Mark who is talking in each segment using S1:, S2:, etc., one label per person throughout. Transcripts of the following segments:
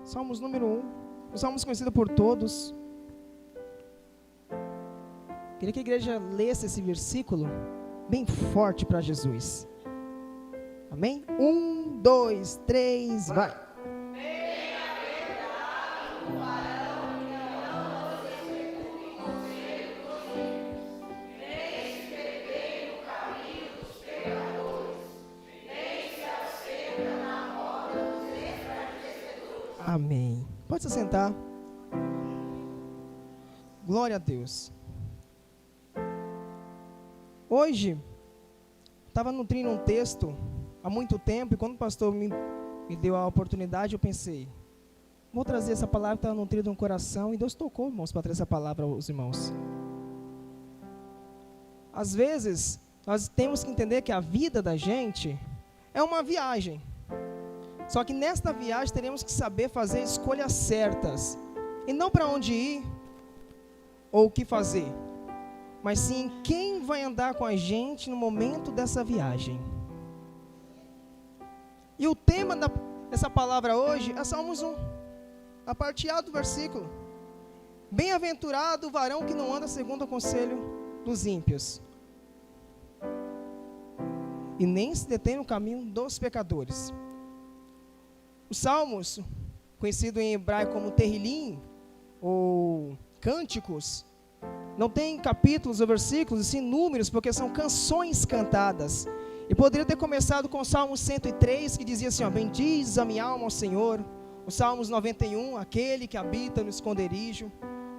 S1: Salmos número 1, um salmos conhecido por todos. Queria que a igreja lesse esse versículo bem forte para Jesus. Amém? 1, 2, 3, vai. Amém. Pode se sentar. Glória a Deus. Hoje, estava nutrindo um texto há muito tempo, e quando o pastor me deu a oportunidade, eu pensei, vou trazer essa palavra que estava nutrida no coração, e Deus tocou, irmãos, para trazer essa palavra aos irmãos. Às vezes, nós temos que entender que a vida da gente é uma viagem. Só que nesta viagem teremos que saber fazer escolhas certas. E não para onde ir ou o que fazer, mas sim quem vai andar com a gente no momento dessa viagem. E o tema dessa palavra hoje é Salmos 1, a parte A do versículo. Bem-aventurado o varão que não anda segundo o conselho dos ímpios, e nem se detém no caminho dos pecadores. Os salmos, conhecido em hebraico como Terrilim, ou cânticos, não tem capítulos ou versículos, e sim números, porque são canções cantadas. E poderia ter começado com o Salmo 103, que dizia assim, ó, bendiz a minha alma ao Senhor. O Salmos 91, aquele que habita no esconderijo.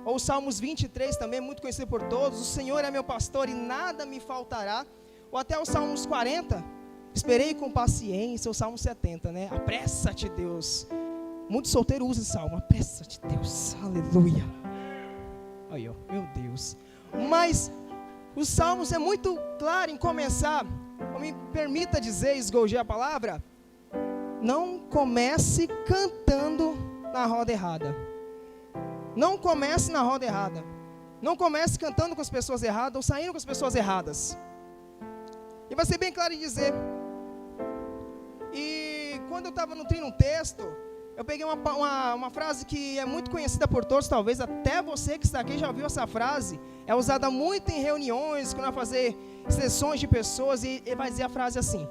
S1: Ou o Salmos 23, também muito conhecido por todos, o Senhor é meu pastor e nada me faltará. Ou até o Salmos 40, esperei com paciência, o Salmo 70, né? Apressa-te, Deus. Muito solteiro usa esse salmo, apressa-te, Deus. Aleluia. Aí, ó, meu Deus. Mas os salmos é muito claro em começar, me permita dizer, esgojar a palavra, não comece cantando na roda errada. Não comece na roda errada. Não comece cantando com as pessoas erradas ou saindo com as pessoas erradas. E vai ser bem claro em dizer. E quando eu estava nutrindo um texto, eu peguei uma frase que é muito conhecida por todos, talvez até você que está aqui já viu essa frase. É usada muito em reuniões, quando vai fazer sessões de pessoas, e vai dizer a frase assim: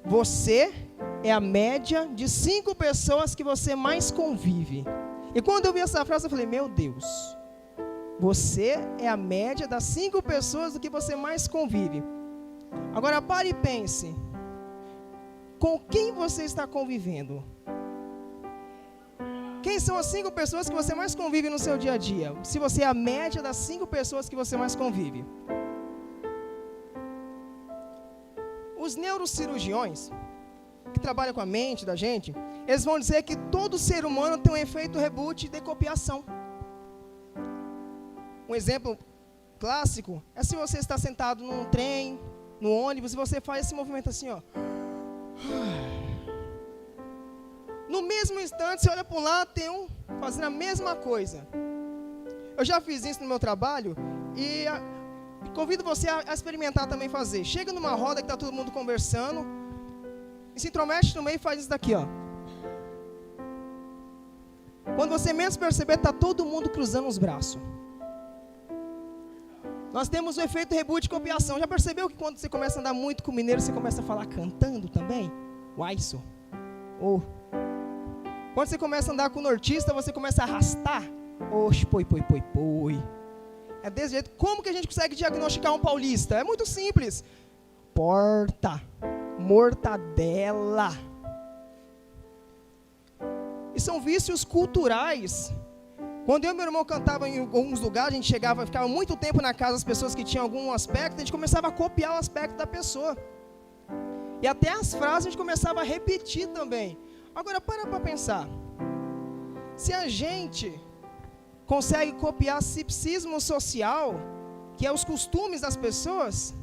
S1: você é a média de 5 pessoas que você mais convive. E quando eu vi essa frase, eu falei, meu Deus, você é a média das 5 pessoas do que você mais convive. Agora pare e pense, com quem você está convivendo? Quem são as 5 pessoas que você mais convive no seu dia a dia? Se você é a média das 5 pessoas que você mais convive. Os neurocirurgiões, que trabalham com a mente da gente, eles vão dizer que todo ser humano tem um efeito reboot de copiação. Um exemplo clássico é se você está sentado num trem, no ônibus, e você faz esse movimento assim, ó. No mesmo instante, você olha para um lado, tem um fazendo a mesma coisa. Eu já fiz isso no meu trabalho e convido você a experimentar também fazer. Chega numa roda que está todo mundo conversando e se intromete no meio e faz isso daqui, ó. Quando você menos perceber, está todo mundo cruzando os braços. Nós temos o efeito reboot de copiação. Já percebeu que quando você começa a andar muito com o mineiro, você começa a falar cantando também? Uaiço. Ou quando você começa a andar com o nortista, você começa a arrastar. Oxe, poi. É desse jeito. Como que a gente consegue diagnosticar um paulista? É muito simples. Porta, mortadela. E são vícios culturais. Quando eu e meu irmão cantava em alguns lugares, a gente ficava muito tempo na casa das pessoas que tinham algum aspecto, a gente começava a copiar o aspecto da pessoa. E até as frases a gente começava a repetir também. Agora, para pensar. Se a gente consegue copiar psiquismo social, que é os costumes das pessoas,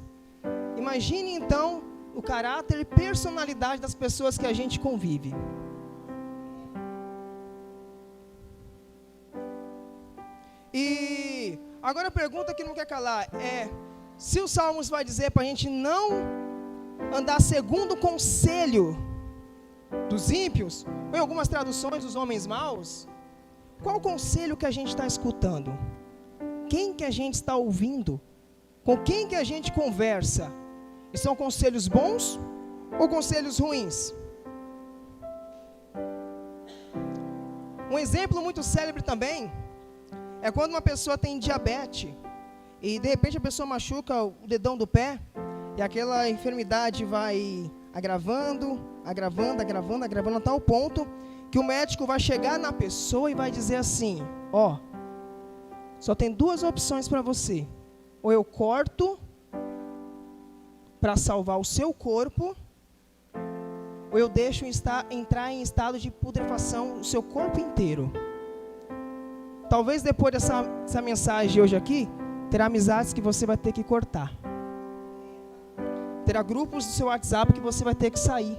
S1: imagine então o caráter e personalidade das pessoas que a gente convive. E agora a pergunta que não quer calar é, se os Salmos vai dizer para a gente não andar segundo o conselho dos ímpios, Em algumas traduções, os homens maus, qual o conselho que a gente está escutando? Quem que a gente está ouvindo? Com quem que a gente conversa? E são conselhos bons ou conselhos ruins? Um exemplo muito célebre também é quando uma pessoa tem diabetes e de repente a pessoa machuca o dedão do pé e aquela enfermidade vai agravando a tal ponto que o médico vai chegar na pessoa e vai dizer assim: ó, só tem duas opções para você. Ou eu corto para salvar o seu corpo, ou eu deixo entrar em estado de putrefação o seu corpo inteiro. Talvez depois dessa mensagem de hoje aqui, terá amizades que você vai ter que cortar. Terá grupos do seu WhatsApp que você vai ter que sair.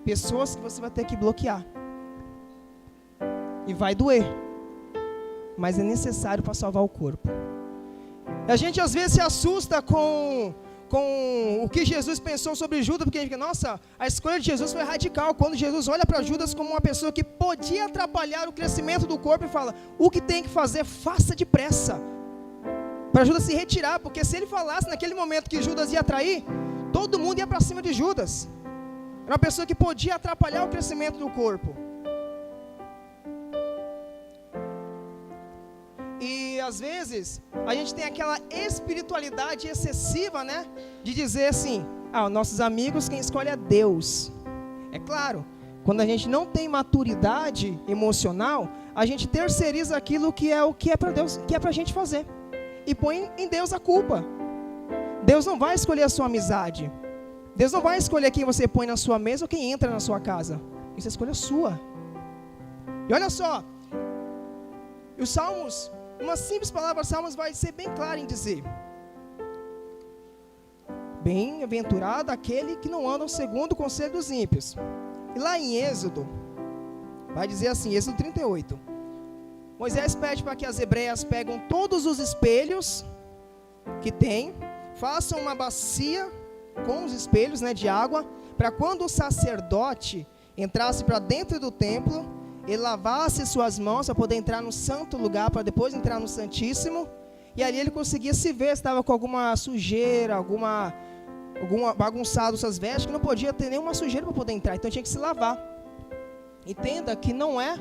S1: Pessoas que você vai ter que bloquear. E vai doer. Mas é necessário para salvar o corpo. E a gente às vezes se assusta com o que Jesus pensou sobre Judas, porque a gente fica, nossa, a escolha de Jesus foi radical, quando Jesus olha para Judas como uma pessoa que podia atrapalhar o crescimento do corpo e fala, o que tem que fazer, faça depressa, para Judas se retirar, porque se ele falasse naquele momento que Judas ia trair, todo mundo ia para cima de Judas, era uma pessoa que podia atrapalhar o crescimento do corpo. E às vezes a gente tem aquela espiritualidade excessiva, né? De dizer assim, nossos amigos quem escolhe é Deus. É claro, quando a gente não tem maturidade emocional, a gente terceiriza aquilo que é para Deus, que é para a gente fazer. E põe em Deus a culpa. Deus não vai escolher a sua amizade. Deus não vai escolher quem você põe na sua mesa ou quem entra na sua casa. Isso é escolha sua. E olha só, os Salmos, uma simples palavra Salmos vai ser bem clara em dizer: bem-aventurado aquele que não anda segundo o conselho dos ímpios. E lá em Êxodo, vai dizer assim, Êxodo 38, Moisés pede para que as hebreias pegam todos os espelhos que tem, façam uma bacia com os espelhos, né, de água, para quando o sacerdote entrasse para dentro do templo, ele lavasse suas mãos para poder entrar no santo lugar, para depois entrar no santíssimo, e ali ele conseguia se ver se estava com alguma sujeira, alguma bagunçado suas vestes, que não podia ter nenhuma sujeira para poder entrar, então tinha que se lavar. Entenda que não é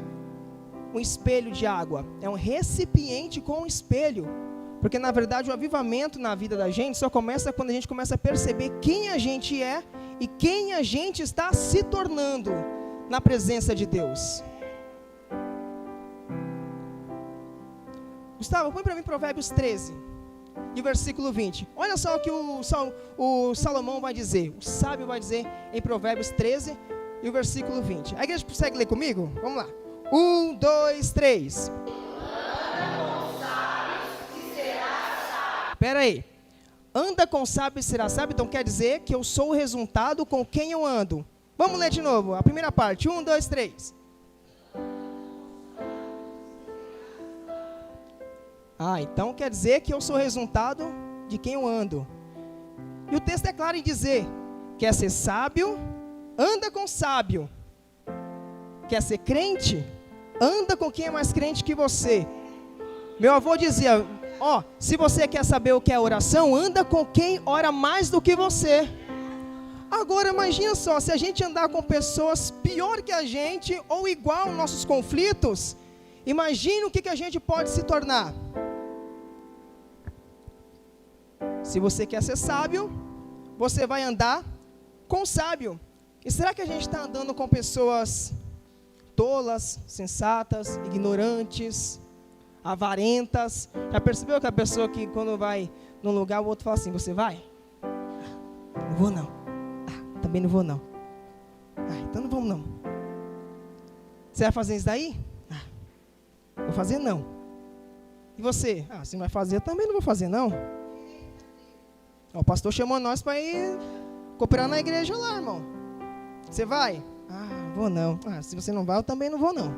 S1: um espelho de água, é um recipiente com um espelho, porque na verdade o avivamento na vida da gente só começa quando a gente começa a perceber quem a gente é e quem a gente está se tornando na presença de Deus. Gustavo, põe para mim Provérbios 13 e o versículo 20. Olha só o que o Salomão vai dizer, o sábio vai dizer em Provérbios 13 e o versículo 20. A igreja consegue ler comigo? Vamos lá. 1, 2, 3. Espera aí. Anda com sábio e será sábio, então quer dizer que eu sou o resultado com quem eu ando. Vamos ler de novo, a primeira parte. 1, 2, 3. Então quer dizer que eu sou o resultado de quem eu ando. E o texto é claro em dizer, quer ser sábio, anda com sábio. Quer ser crente, anda com quem é mais crente que você. Meu avô dizia, se você quer saber o que é oração, anda com quem ora mais do que você. Agora imagina só, se a gente andar com pessoas pior que a gente, ou igual aos nossos conflitos, imagina o que a gente pode se tornar. Se você quer ser sábio, você vai andar com sábio. E será que a gente está andando com pessoas tolas, sensatas, ignorantes, avarentas? Já percebeu que a pessoa que quando vai num lugar, o outro fala assim, você vai? Não vou não. Também não vou não. Então não vamos não. Você vai fazer isso daí? Vou fazer não. E você? Se não vai fazer, eu também não vou fazer não. O pastor chamou nós para ir cooperar na igreja lá, irmão. Você vai? Vou não. Se você não vai, eu também não vou não.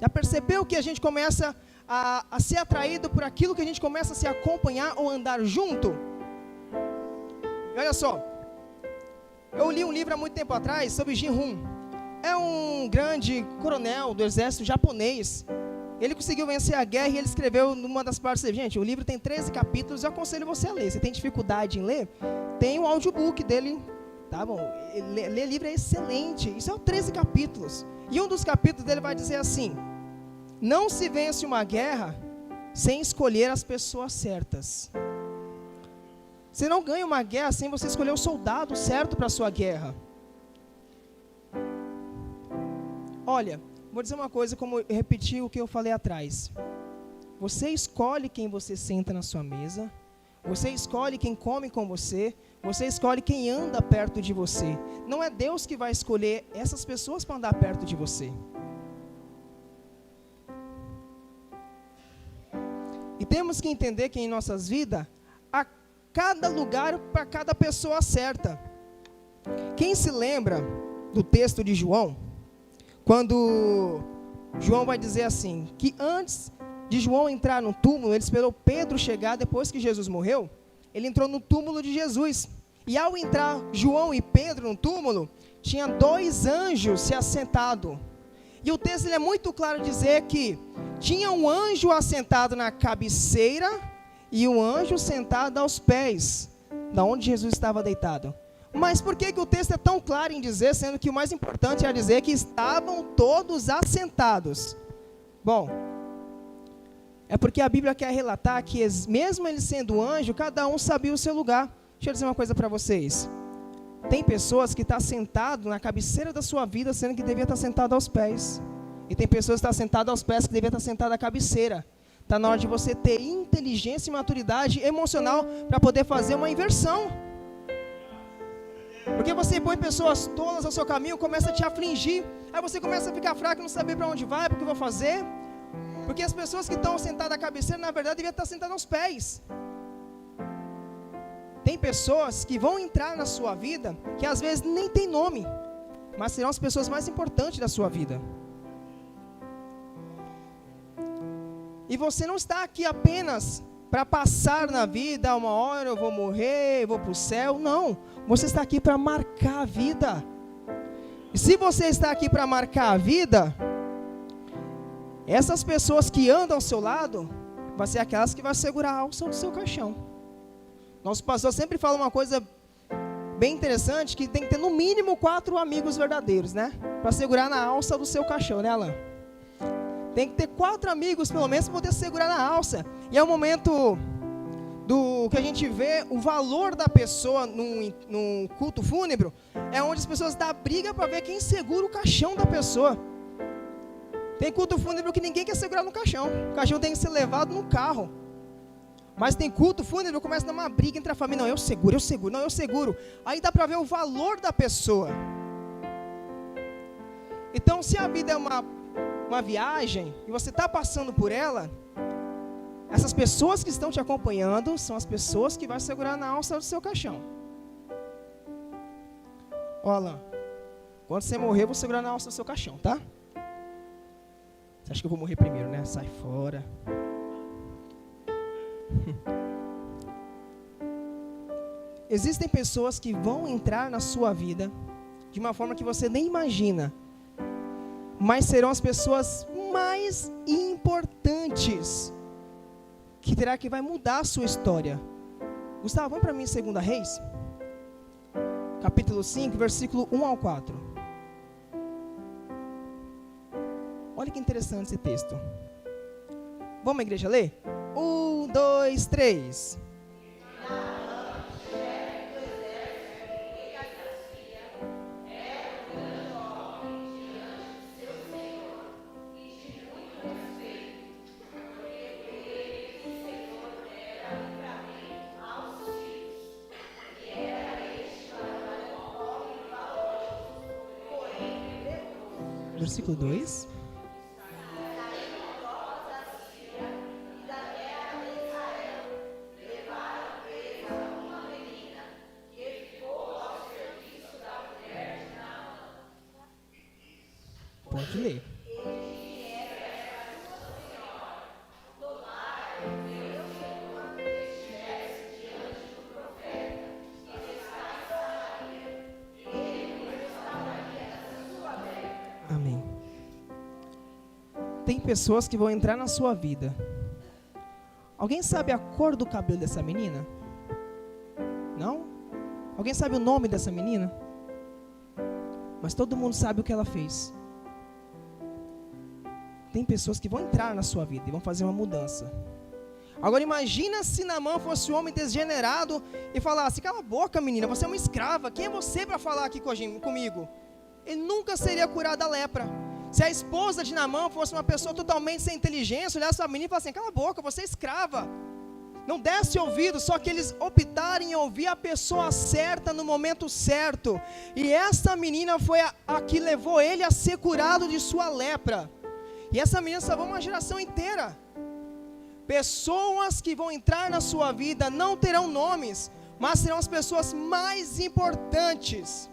S1: Já percebeu que a gente começa a ser atraído por aquilo que a gente começa a se acompanhar ou andar junto? E olha só, eu li um livro há muito tempo atrás sobre Jin Rohn. é um grande coronel do exército japonês. Ele conseguiu vencer a guerra e ele escreveu numa das partes. Gente, o livro tem 13 capítulos, eu aconselho você a ler. Se tem dificuldade em ler, tem o audiobook dele, tá bom? Ler livro é excelente. Isso é 13 capítulos. E um dos capítulos dele vai dizer assim: não se vence uma guerra sem escolher as pessoas certas. Você não ganha uma guerra sem você escolher o soldado certo para a sua guerra. Olha, vou dizer uma coisa, como eu repeti o que eu falei atrás. Você escolhe quem você senta na sua mesa, você escolhe quem come com você, você escolhe quem anda perto de você. Não é Deus que vai escolher essas pessoas para andar perto de você. E temos que entender que em nossas vidas, há cada lugar para cada pessoa certa. Quem se lembra do texto de João, quando João vai dizer assim, que antes de João entrar no túmulo, ele esperou Pedro chegar depois que Jesus morreu, ele entrou no túmulo de Jesus. E ao entrar João e Pedro no túmulo, tinha 2 anjos se assentados. E o texto ele é muito claro dizer que tinha um anjo assentado na cabeceira e um anjo sentado aos pés, da onde Jesus estava deitado. Mas por que o texto é tão claro em dizer, sendo que o mais importante é dizer que estavam todos assentados? Bom, é porque a Bíblia quer relatar que mesmo ele sendo anjo, cada um sabia o seu lugar. Deixa eu dizer uma coisa para vocês. Tem pessoas que estão sentadas na cabeceira da sua vida, sendo que devia estar sentado aos pés. E tem pessoas que estão sentadas aos pés, que devia estar sentada à cabeceira. Está na hora de você ter inteligência e maturidade emocional para poder fazer uma inversão. Porque você põe pessoas tolas ao seu caminho, começa a te afligir. Aí você começa a ficar fraco e não saber para onde vai, para o que eu vou fazer. Porque as pessoas que estão sentadas à cabeceira, na verdade, deviam estar sentadas aos pés. Tem pessoas que vão entrar na sua vida, que às vezes nem tem nome, mas serão as pessoas mais importantes da sua vida. E você não está aqui apenas para passar na vida, uma hora eu vou morrer, eu vou para o céu. Não, você está aqui para marcar a vida. E se você está aqui para marcar a vida, essas pessoas que andam ao seu lado, vão ser aquelas que vão segurar a alça do seu caixão. Nosso pastor sempre fala uma coisa bem interessante, que tem que ter no mínimo 4 amigos verdadeiros, né? Para segurar na alça do seu caixão, né, Alan? Tem que ter 4 amigos, pelo menos, para poder segurar na alça. E é o momento do que a gente vê o valor da pessoa num culto fúnebre, é onde as pessoas dão briga para ver quem segura o caixão da pessoa. Tem culto fúnebre que ninguém quer segurar no caixão. O caixão tem que ser levado no carro. Mas tem culto fúnebre, começa a dar uma briga entre a família. Não, eu seguro, não, eu seguro. Aí dá para ver o valor da pessoa. Então, se a vida é uma viagem, e você está passando por ela, essas pessoas que estão te acompanhando, são as pessoas que vão segurar na alça do seu caixão. Olha, quando você morrer, eu vou segurar na alça do seu caixão, tá? Você acha que eu vou morrer primeiro, né? Sai fora. Existem pessoas que vão entrar na sua vida de uma forma que você nem imagina, mas serão as pessoas mais importantes que vai mudar a sua história. Gustavo, vamos para mim em 2 Reis, capítulo 5, versículo 1 ao 4. Olha que interessante esse texto. Vamos, igreja, ler? 1, 2, 3. Versículo 2. Pode ler. tem pessoas que vão entrar na sua vida. Alguém sabe a cor do cabelo dessa menina? Não? Alguém sabe o nome dessa menina? Mas todo mundo sabe o que ela fez. Tem pessoas que vão entrar na sua vida e vão fazer uma mudança. Agora imagina se Naamã fosse um homem degenerado e falasse: cala a boca, menina, você é uma escrava, quem é você para falar aqui comigo? Ele nunca seria curado da lepra. Se a esposa de Naamã fosse uma pessoa totalmente sem inteligência, olhasse para a menina e falasse assim: cala a boca, você é escrava, não desse ouvido. Só que eles optaram em ouvir a pessoa certa no momento certo, e essa menina foi a que levou ele a ser curado de sua lepra. E essa menina salvou uma geração inteira. Pessoas que vão entrar na sua vida não terão nomes, mas serão as pessoas mais importantes.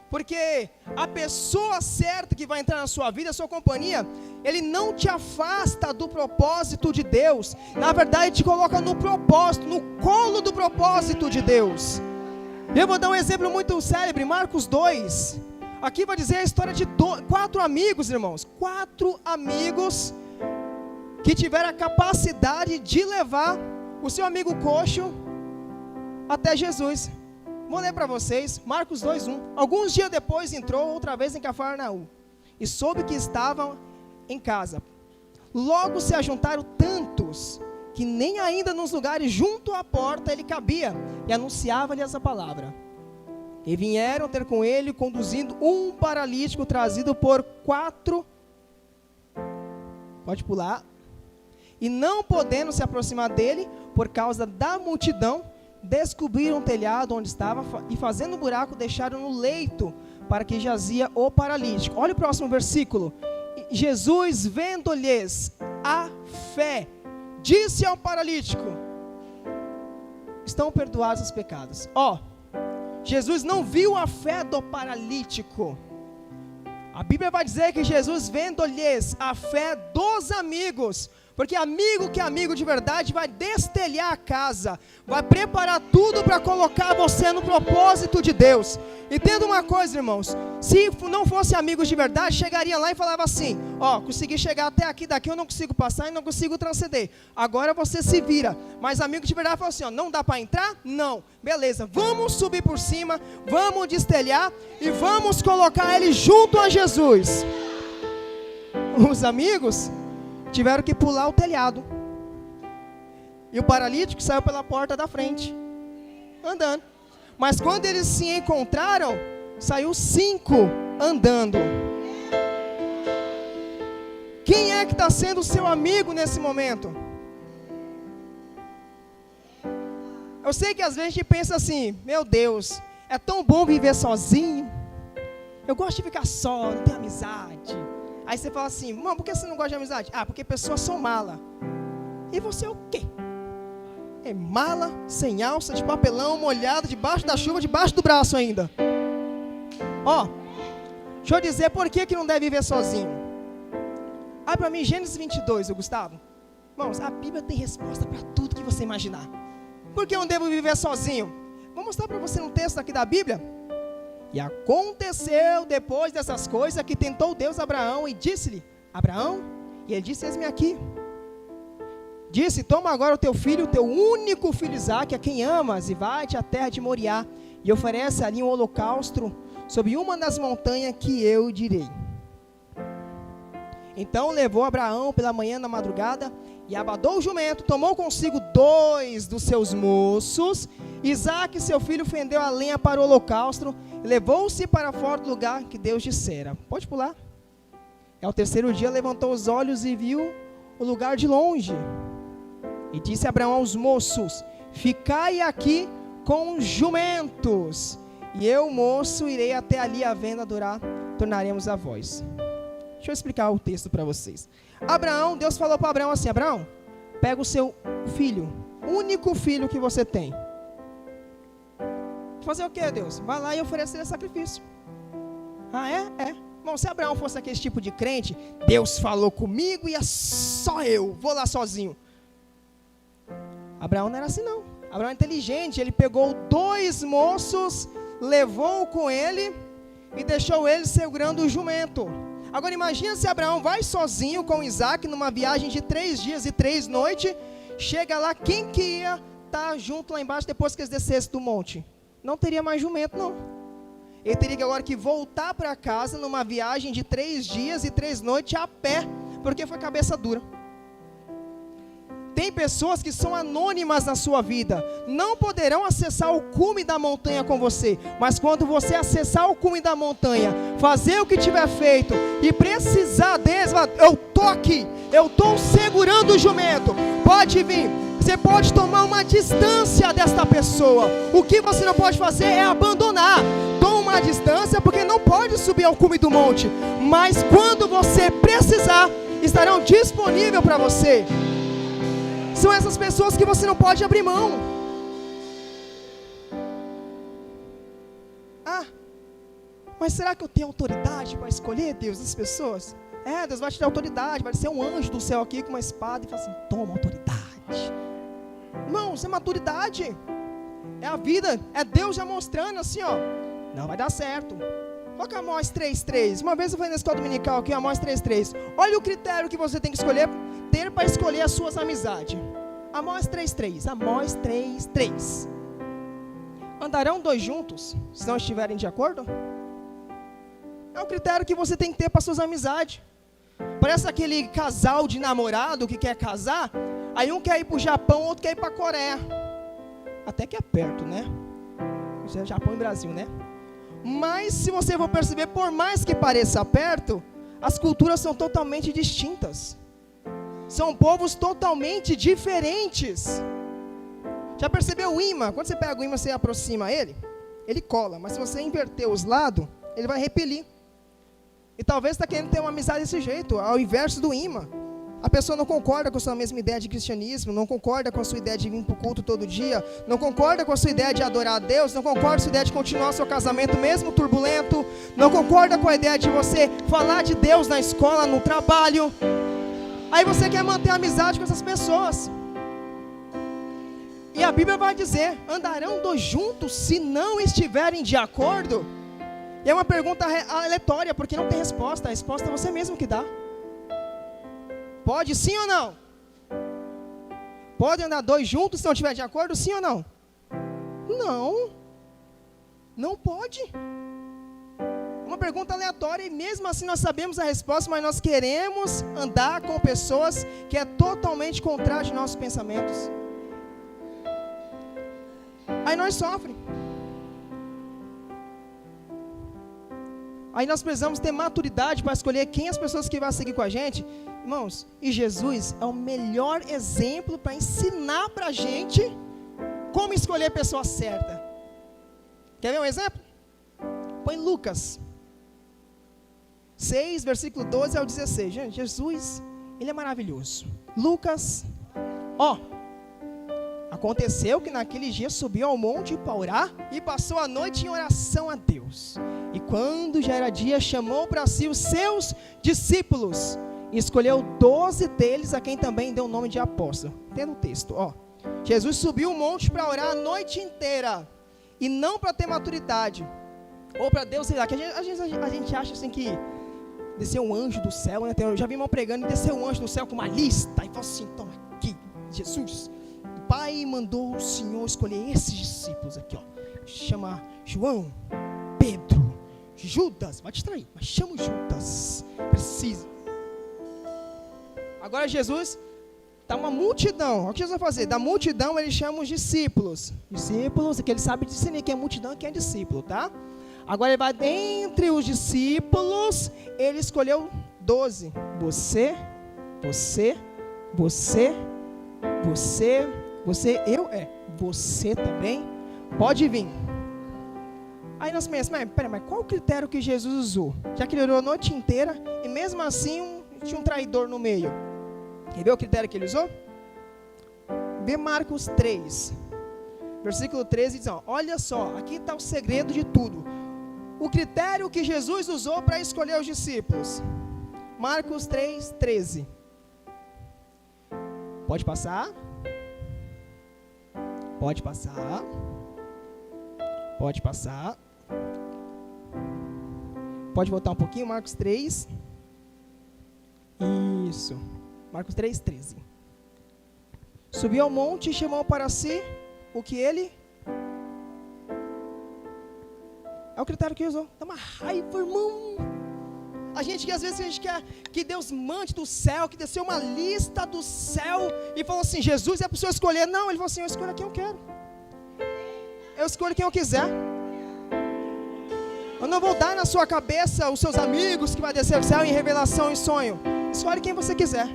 S1: Porque a pessoa certa que vai entrar na sua vida, a sua companhia, ele não te afasta do propósito de Deus. Na verdade, te coloca no propósito, no colo do propósito de Deus. Eu vou dar um exemplo muito célebre, Marcos 2. Aqui vai dizer a história de 4 amigos, irmãos. 4 amigos que tiveram a capacidade de levar o seu amigo coxo até Jesus. Vou ler para vocês, Marcos 2:1. Alguns dias depois entrou outra vez em Cafarnaum e soube que estavam em casa. Logo se ajuntaram tantos que nem ainda nos lugares junto à porta ele cabia, e anunciava-lhe essa palavra. E vieram ter com ele, conduzindo um paralítico trazido por 4. Pode pular. E não podendo se aproximar dele, por causa da multidão, descobriram o telhado onde estava e, fazendo um buraco, deixaram no leito para que jazia o paralítico. Olha o próximo versículo. Jesus, vendo-lhes a fé, disse ao paralítico: estão perdoados os pecados. Jesus não viu a fé do paralítico. A Bíblia vai dizer que Jesus, vendo-lhes a fé dos amigos, porque amigo que é amigo de verdade vai destelhar a casa, vai preparar tudo para colocar você no propósito de Deus. Entenda uma coisa, irmãos, se não fosse amigos de verdade, chegaria lá e falava assim: consegui chegar até aqui, daqui eu não consigo passar e não consigo transcender, agora você se vira. Mas amigo de verdade fala assim: não dá para entrar? Não, beleza, vamos subir por cima, vamos destelhar e vamos colocar ele junto a Jesus. Os amigos tiveram que pular o telhado, e o paralítico saiu pela porta da frente, andando. Mas quando eles se encontraram, saiu 5 andando. Quem é que está sendo o seu amigo nesse momento? Eu sei que às vezes a gente pensa assim: meu Deus, é tão bom viver sozinho, eu gosto de ficar só, não tenho amizade. Aí você fala assim: mano, por que você não gosta de amizade? Porque pessoas são mala. E você é o quê? É mala, sem alça, de papelão, molhada, debaixo da chuva, debaixo do braço ainda. Deixa eu dizer por que não deve viver sozinho. Abre para mim Gênesis 22, Gustavo. Irmãos, a Bíblia tem resposta para tudo que você imaginar. Por que eu não devo viver sozinho? Vou mostrar para você um texto aqui da Bíblia. E aconteceu depois dessas coisas que tentou Deus Abraão e disse-lhe: Abraão, e ele disse: eis-me aqui. Disse: toma agora o teu filho, o teu único filho Isaque, a quem amas, e vai-te à terra de Moriá, e oferece ali um holocausto sobre uma das montanhas que eu direi. Então levou Abraão pela manhã na madrugada, e abadou o jumento, tomou consigo 2 dos seus moços. Isaque, seu filho, fendeu a lenha para o holocausto, e levou-se para fora do lugar que Deus dissera. Pode pular. E ao terceiro dia levantou os olhos e viu o lugar de longe. E disse Abraão aos moços: ficai aqui com os jumentos, e eu, moço, irei até ali à venda adorar, tornaremos a vós. Deixa eu explicar o texto para vocês. Deus falou para Abraão assim: Abraão, pega o seu filho, único filho que você tem. Fazer o que, Deus? Vai lá e oferecer sacrifício. Bom, se Abraão fosse aquele tipo de crente, Deus falou comigo e é só eu, vou lá sozinho. Abraão não era assim não. Abraão é inteligente, ele pegou 2 moços, levou com ele e deixou ele segurando o jumento. Agora imagina se Abraão vai sozinho com Isaac numa viagem de 3 dias e 3 noites. Chega lá, quem que ia estar junto lá embaixo depois que eles descessem do monte? Não teria mais jumento, não. Ele teria agora que voltar para casa numa viagem de 3 dias e 3 noites a pé, porque foi cabeça dura. Tem pessoas que são anônimas na sua vida, não poderão acessar o cume da montanha com você, mas quando você acessar o cume da montanha, fazer o que tiver feito e precisar deles, eu estou aqui, eu estou segurando o jumento, pode vir. Você pode tomar uma distância desta pessoa. O que você não pode fazer é abandonar. Toma uma distância porque não pode subir ao cume do monte, mas quando você precisar, estarão disponíveis para você. São essas pessoas que você não pode abrir mão. Mas será que eu tenho autoridade para escolher, Deus, as pessoas? Deus vai te dar autoridade, vai ser um anjo do céu aqui com uma espada e falar assim, toma autoridade. Irmãos, é maturidade. É a vida, é Deus já mostrando assim, ó, não vai dar certo. Coloca Amós 3:3. Uma vez eu fui na escola dominical aqui, Amós 3:3. Olha o critério que você tem que ter para escolher as suas amizades. Amós 3:3. Amós 3:3. Andarão 2 juntos, se não estiverem de acordo? É o critério que você tem que ter para suas amizades. Parece aquele casal de namorado que quer casar, aí um quer ir para o Japão, outro quer ir para a Coreia. Até que é perto, né? Isso é Japão e Brasil, né? Mas se você for perceber, por mais que pareça perto, as culturas são totalmente distintas. São povos totalmente diferentes. Já percebeu o imã? Quando você pega o imã, você aproxima ele, ele cola. Mas se você inverter os lados, ele vai repelir. E talvez está querendo ter uma amizade desse jeito, ao inverso do imã. A pessoa não concorda com a sua mesma ideia de cristianismo, não concorda com a sua ideia de vir para o culto todo dia, não concorda com a sua ideia de adorar a Deus, não concorda com a sua ideia de continuar o seu casamento mesmo turbulento, não concorda com a ideia de você falar de Deus na escola, no trabalho. Aí você quer manter a amizade com essas pessoas. E a Bíblia vai dizer, andarão 2 juntos se não estiverem de acordo? E é uma pergunta aleatória, porque não tem resposta, a resposta é você mesmo que dá. Pode sim ou não? Pode andar 2 juntos se não estiver de acordo, sim ou não? Não. Não pode. Uma pergunta aleatória e mesmo assim nós sabemos a resposta, mas nós queremos andar com pessoas que é totalmente contrário de nossos pensamentos. Aí nós sofremos. Aí nós precisamos ter maturidade para escolher quem as pessoas que vão seguir com a gente. Irmãos, e Jesus é o melhor exemplo para ensinar para a gente como escolher a pessoa certa. Quer ver um exemplo? Põe Lucas 6, versículo 12 ao 16. Gente, Jesus, ele é maravilhoso. Lucas, aconteceu que naquele dia subiu ao monte para orar e passou a noite em oração a Deus. E quando já era dia, chamou para si os seus discípulos e escolheu 12 deles, a quem também deu o nome de apóstolo. Tem no texto, Jesus subiu o monte para orar a noite inteira e não para ter maturidade ou para Deus, sei lá, que a gente acha assim que desceu um anjo do céu, né? Eu já vi irmão pregando e desceu um anjo do céu com uma lista e falou assim, toma aqui, Jesus, o Pai mandou o Senhor escolher esses discípulos aqui, chama João, Pedro, Judas, vai te trair, mas chama o Judas, precisa. Agora Jesus, está uma multidão, olha o que Jesus vai fazer, da multidão ele chama os discípulos, que ele sabe discernir quem é multidão e quem é discípulo, tá? Agora ele vai dentre os discípulos, ele escolheu 12, você, você também, pode vir. Aí nós pensamos, mas qual o critério que Jesus usou? Já que ele orou a noite inteira e mesmo assim tinha um traidor no meio. Quer ver o critério que ele usou? Vê Marcos 3, versículo 13, diz, olha só, aqui está o segredo de tudo. O critério que Jesus usou para escolher os discípulos. Marcos 3, 13. Pode passar. Pode passar. Pode passar. Pode voltar um pouquinho, Marcos 3. Isso. Marcos 3:13. Subiu ao monte e chamou para si o que ele... É o critério que ele usou. Dá uma raiva, irmão. A gente que às vezes a gente quer que Deus mande do céu, que desceu uma lista do céu e falou assim, Jesus é para o senhor escolher. Não, ele falou assim, eu escolho quem eu quero. Eu escolho quem eu quiser. Eu não vou dar na sua cabeça os seus amigos que vai descer do céu em revelação e sonho. Escolhe quem você quiser.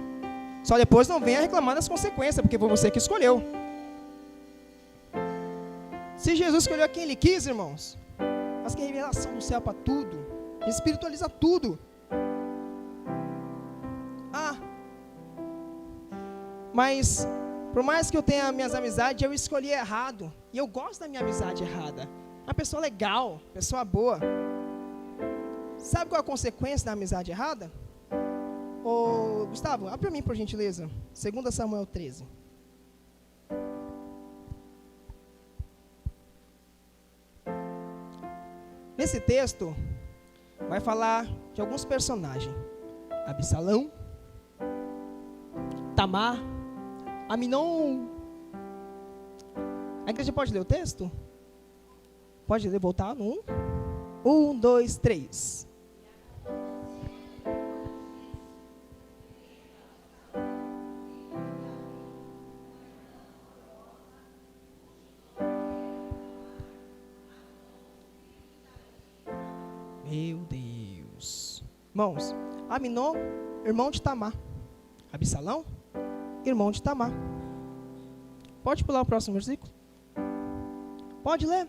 S1: Só depois não venha reclamar das consequências, porque foi você que escolheu. Se Jesus escolheu quem ele quis, irmãos, mas que revelação do céu para tudo, espiritualiza tudo. Mas por mais que eu tenha minhas amizades, eu escolhi errado. E eu gosto da minha amizade errada. Uma pessoa legal, pessoa boa. Sabe qual é a consequência da amizade errada? Ô, Gustavo, abre para mim, por gentileza. 2 Samuel 13. Nesse texto, vai falar de alguns personagens. Absalão, Tamar, Aminon. A igreja pode ler o texto? Pode ler, voltar no 1, 2, 3. Meu Deus. Irmãos, Aminon, irmão de Tamar. Absalão, irmão de Tamar. Pode pular o próximo versículo? Pode ler.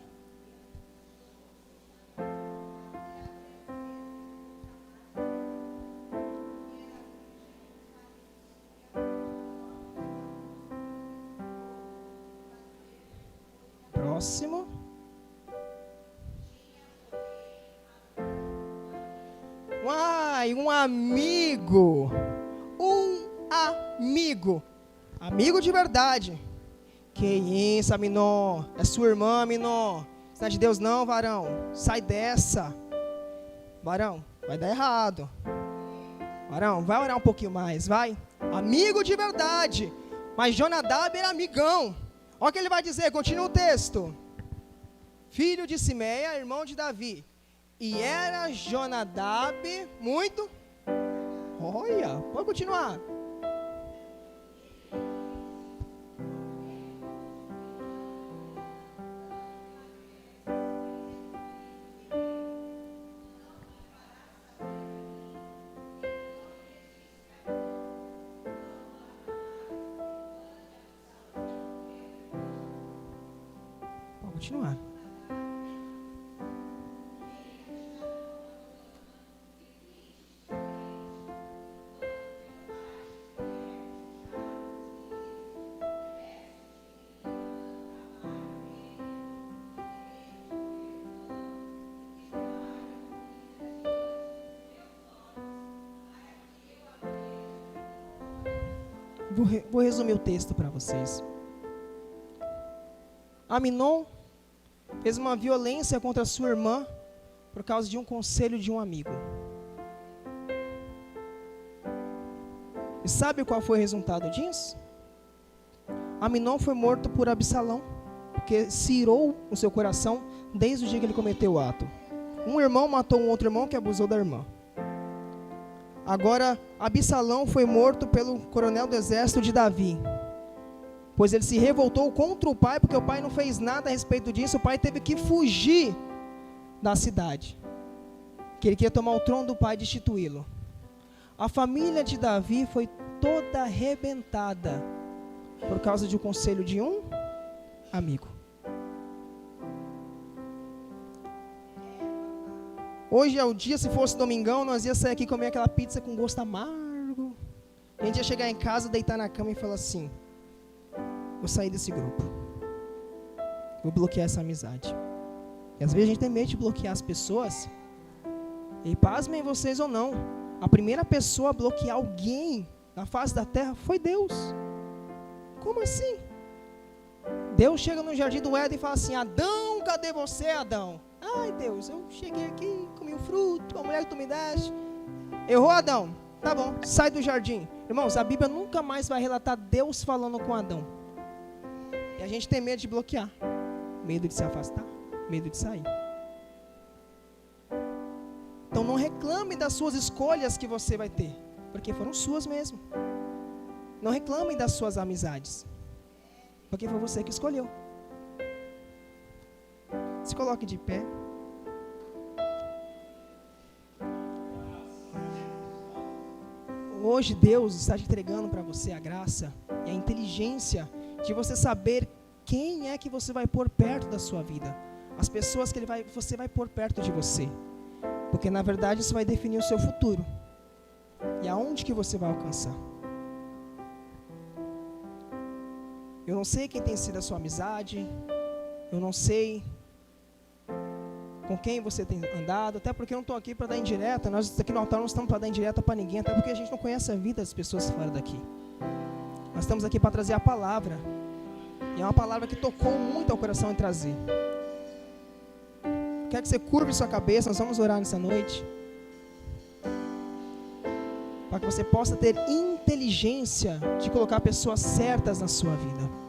S1: Próximo. Uai, um amigo. Amigo de verdade. Que isso, Aminon? É sua irmã, Aminon. Isso não é de Deus não, varão. Sai dessa. Varão, vai dar errado. Varão, vai orar um pouquinho mais, vai. Amigo de verdade. Mas Jonadab era amigão. Olha o que ele vai dizer, continua o texto. Filho de Simeia, irmão de Davi. E era Jonadab muito... Olha, pode continuar. Pode continuar. Vou resumir o texto para vocês. Aminon fez uma violência contra sua irmã por causa de um conselho de um amigo. E sabe qual foi o resultado disso? Aminon foi morto por Absalão, porque se irou no seu coração desde o dia que ele cometeu o ato. Um irmão matou um outro irmão que abusou da irmã. Agora, Absalão foi morto pelo coronel do exército de Davi, pois ele se revoltou contra o pai, porque o pai não fez nada a respeito disso. O pai teve que fugir da cidade, que ele queria tomar o trono do pai e destituí-lo. A família de Davi foi toda arrebentada por causa de um conselho de um amigo. Hoje é o dia, se fosse domingão, nós ia sair aqui comer aquela pizza com gosto amargo. A gente ia chegar em casa, deitar na cama e falar assim: vou sair desse grupo. Vou bloquear essa amizade. E às vezes a gente tem medo de bloquear as pessoas. E pasmem vocês ou não, a primeira pessoa a bloquear alguém na face da terra foi Deus. Como assim? Deus chega no jardim do Éden e fala assim: Adão, cadê você, Adão? Ai, Deus, eu cheguei aqui, comi um fruto, a mulher que tu me deste. Errou, Adão? Tá bom, sai do jardim. Irmãos, a Bíblia nunca mais vai relatar Deus falando com Adão. E a gente tem medo de bloquear. Medo de se afastar, medo de sair. Então não reclame das suas escolhas que você vai ter, porque foram suas mesmo. Não reclame das suas amizades, porque foi você que escolheu. Se coloque de pé. Hoje Deus está te entregando para você a graça e a inteligência de você saber quem é que você vai pôr perto da sua vida. As pessoas que você vai pôr perto de você. Porque na verdade isso vai definir o seu futuro. E aonde que você vai alcançar. Eu não sei quem tem sido a sua amizade. Eu não sei com quem você tem andado, até porque eu não estou aqui para dar indireta. Nós aqui no altar não estamos para dar indireta para ninguém, até porque a gente não conhece a vida das pessoas fora daqui. Nós estamos aqui para trazer a palavra, e é uma palavra que tocou muito ao coração em trazer. Quero que você curve sua cabeça, nós vamos orar nessa noite, para que você possa ter inteligência de colocar pessoas certas na sua vida.